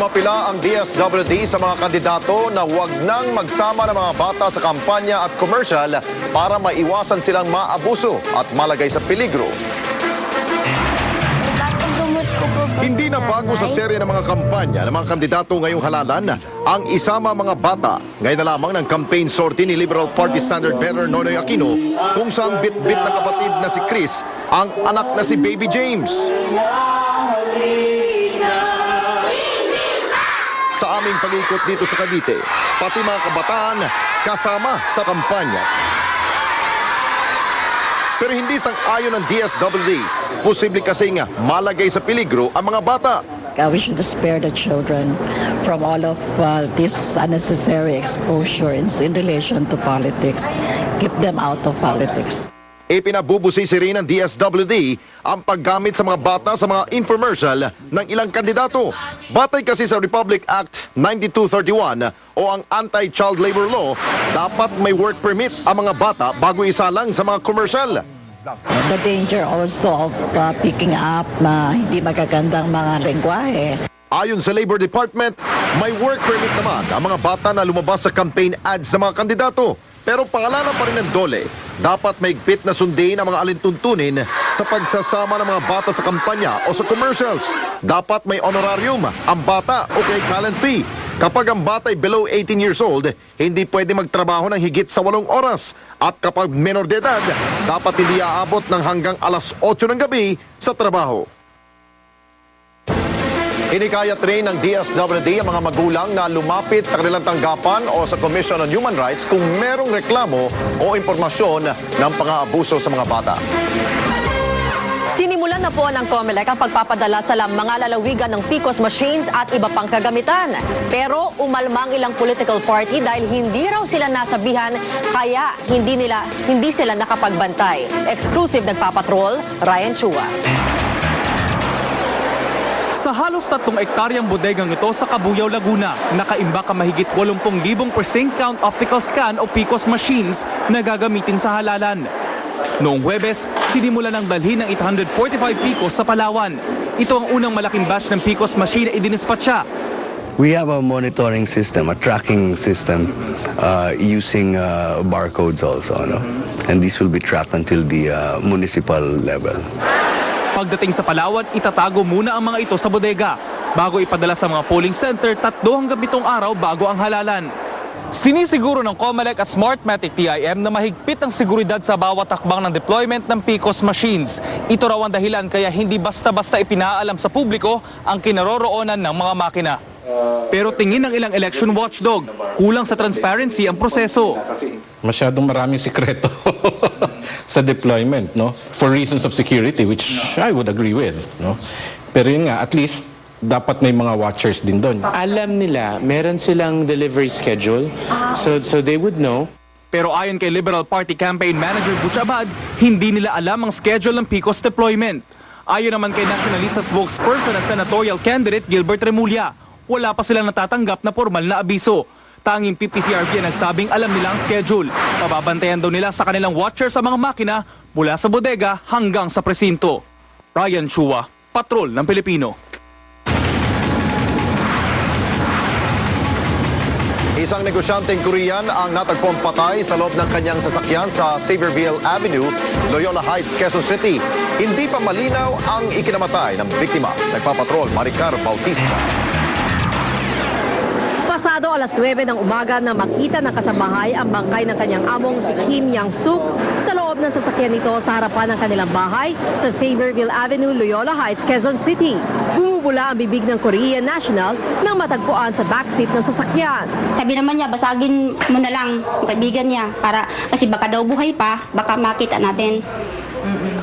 Umapila ang DSWD sa mga kandidato na huwag nang magsama ng mga bata sa kampanya at commercial para maiwasan silang maabuso at malagay sa peligro. Hindi na bago sa serye ng mga kampanya ng mga kandidato ngayong halalan ang isama mga bata. Ngayon na lamang ng campaign sortie ni Liberal Party Standard Bearer Nonoy Aquino kung saan bit-bit na kapatid na si Chris ang anak na si Baby James. Sa aming pag-ikot dito sa Cavite, pati mga kabataan kasama sa kampanya. Pero hindi sang-ayon ng DSWD. Posible kasing malagay sa peligro ang mga bata. We should spare the children from all of this unnecessary exposure in relation to politics. Keep them out of politics. Ipinabubusisi rin ng DSWD ang paggamit sa mga bata sa mga infomercial ng ilang kandidato. Batay kasi sa Republic Act 9231 o ang Anti-Child Labor Law, dapat may work permit ang mga bata bago isalang sa mga commercial. The danger also of picking up na hindi magagandang mga lengguwahe. Ayon sa Labor Department, may work permit naman ang mga bata na lumabas sa campaign ads sa mga kandidato. Pero pangalanan pa rin ng DOLE, dapat maigpit na sundin ang mga alintuntunin sa pagsasama ng mga bata sa kampanya o sa commercials. Dapat may honorarium ang bata o kay talent fee. Kapag ang bata ay below 18 years old, hindi pwede magtrabaho ng higit sa 8 oras. At kapag menor de edad, dapat hindi aabot ng hanggang alas 8 ng gabi sa trabaho. Hinikayat rin ng DSWD ang mga magulang na lumapit sa kanilang tanggapan o sa Commission on Human Rights kung merong reklamo o impormasyon ng pang-aabuso sa mga bata. Sinimulan na po ng COMELEC ang pagpapadala sa mga lalawigan ng PCOS machines at iba pang kagamitan. Pero umalma ang ilang political party dahil hindi raw sila nasabihan kaya hindi sila nakapagbantay. Exclusive nagpapatrol, Ryan Chua. Sa halos 3 ektaryang bodegang ito sa Cabuyao, Laguna, nakaimbak ang mahigit 80,000 per sync count optical scan o PCOS machines na gagamitin sa halalan. Noong Huwebes, sinimulan ng dalhin ng 845 PCOS sa Palawan. Ito ang unang malaking batch ng PCOS machine na idinispatcha. We have a monitoring system, a tracking system using barcodes also, no? And this will be tracked until the municipal level. Pagdating sa Palawan, itatago muna ang mga ito sa bodega bago ipadala sa mga polling center 3 hanggang 7 araw bago ang halalan. Sinisiguro ng COMELEC at Smartmatic TIM na mahigpit ang seguridad sa bawat takbang ng deployment ng PCOS machines. Ito raw ang dahilan kaya hindi basta-basta ipinaalam sa publiko ang kinaroroonan ng mga makina. Pero tingin ng ilang election watchdog, kulang sa transparency ang proseso. Masyadong maraming sikreto sa deployment, no? For reasons of security, which I would agree with, no? Pero yun nga, at least dapat may mga watchers din doon. Alam nila, meron silang delivery schedule, so they would know. Pero ayon kay Liberal Party Campaign Manager Butch Abad, hindi nila alam ang schedule ng PCOS deployment. Ayon naman kay Nationalista spokesperson at senatorial candidate Gilbert Remulla, wala pa silang natatanggap na formal na abiso. Tanging PPCRP ang nagsabing alam nila ang schedule. Pababantayan daw nila sa kanilang watcher sa mga makina mula sa bodega hanggang sa presinto. Ryan Chua, Patrol ng Pilipino. Isang negosyanteng Korean ang natagpong patay sa loob ng kanyang sasakyan sa Xavierville Avenue, Loyola Heights, Quezon City. Hindi pa malinaw ang ikinamatay ng biktima. Nagpapatrol, Maricar Bautista. Pasado alas 9 ng umaga na makita ng kasambahay ang bangkay ng kanyang among si Kim Yang-suk sa loob ng sasakyan nito sa harapan ng kanilang bahay sa Xavierville Avenue, Loyola Heights, Quezon City. Bumubula ang bibig ng Korean National nang matagpuan sa backseat ng sasakyan. Sabi naman niya, basagin mo na lang ang kaibigan niya kasi baka daw buhay pa, baka makita natin.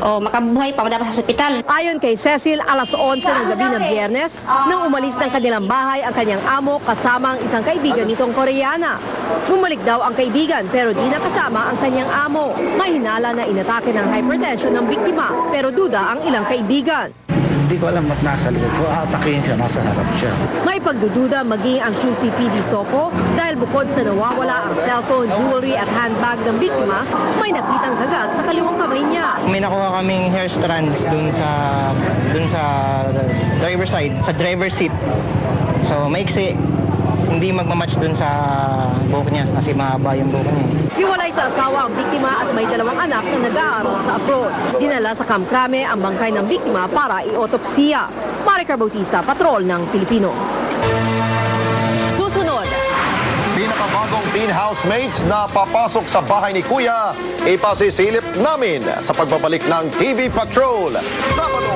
O makabuhay pa, madapat sa ospital. Ayon kay Cecil, alas 11 ng gabi ng Biyernes, nang umalis ng kanilang bahay ang kanyang amo kasama ang isang kaibigan nitong Koreana. Bumalik daw ang kaibigan pero di nakasama ang kanyang amo. May hinala na inatake ng hypertension ng biktima pero duda ang ilang kaibigan. Hindi ko alam at nasa likod ko. Atakin siya, nasa harap siya. May pagdududa maging ang QCPD Sopo dahil bukod sa nawawala ang cellphone, jewelry at handbag ng biktima, may nakitang kagat sa kaliwang kamay niya. May nakuha kaming hair strands dun sa driver side, sa driver seat. So maiksi, hindi magmamatch dun sa buhok niya kasi mahaba yung buhok niya. Hiwalay sa asawa ang biktima at may 2 anak na nag-aaral sa abroad. Dinala sa Camp Crame ang bangkay ng biktima para i-otopsiya. Maricar Bautista, Patrol ng Pilipino. Susunod, Pinakabagong teen housemates na papasok sa bahay ni Kuya, ipasisilip namin sa pagbabalik ng TV Patrol. Sabado,